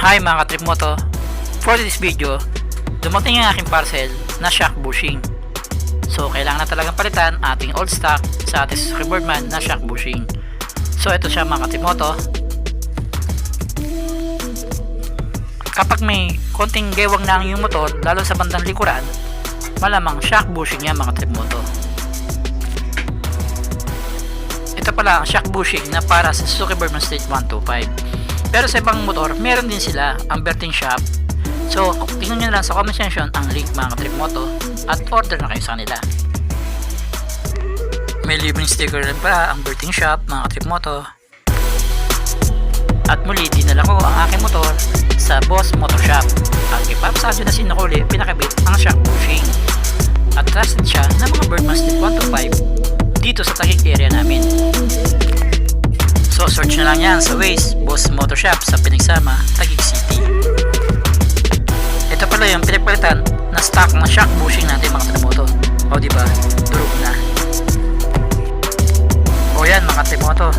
Hi mga katripmoto, for this video, dumating ang aking parcel na shock bushing. So kailangan na talagang palitan ating old stock sa ating Reboardman na shock bushing. So ito siya mga katripmoto. Kapag may konting gewang na ang iyong motor, lalo sa bandang likuran, malamang shock bushing yan mga katripmoto. Ito pala ang shock bushing na para sa Suzuki Birdman Stage 125. Pero sa ibang motor, meron din sila ang berthing shop. So, tingnan nyo lang sa comment section ang link mga katripmoto at order na kayo sa kanila. May libreng sticker rin pala ang berthing shop mga katripmoto. At muli, dinala ko ang aking motor sa Boss Motor Shop. At kay Pops Adjo na sinukuli, pinakabit ang shock bushing. At trusted siya ng mga Birdman Stage 125 dito sa Taguig area namin. So search na lang yan sa Waze, Boss Motor Shop sa Pinagsama, Taguig City. Ito pala yung pinagpalitan na stock na shock bushing natin mga katripmoto. O diba, durog na. O yan mga katripmoto,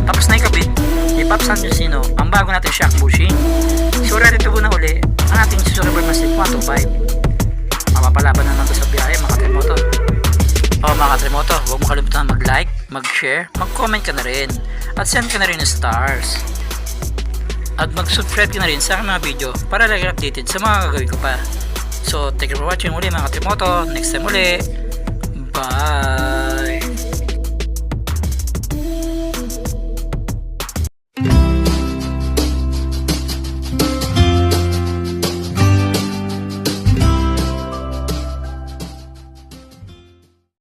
tapos na ikabit ni Pops Adjo Sino ang bago natin shock bushing. So ready to go na uli ang ating Suzuki Birdman Stage 125. Mapapalaban na natin sa biyahe mga katripmoto. O mga katripmoto, huwag mo kalimutan mag-like, mag-share, mag-comment ka na rin at send ka na rin ng stars at mag-subscribe ka na rin sa aking mga video para lagi updated sa mga gagawin ko pa. So thank you for watching uli mga katripmoto, next time uli, bye.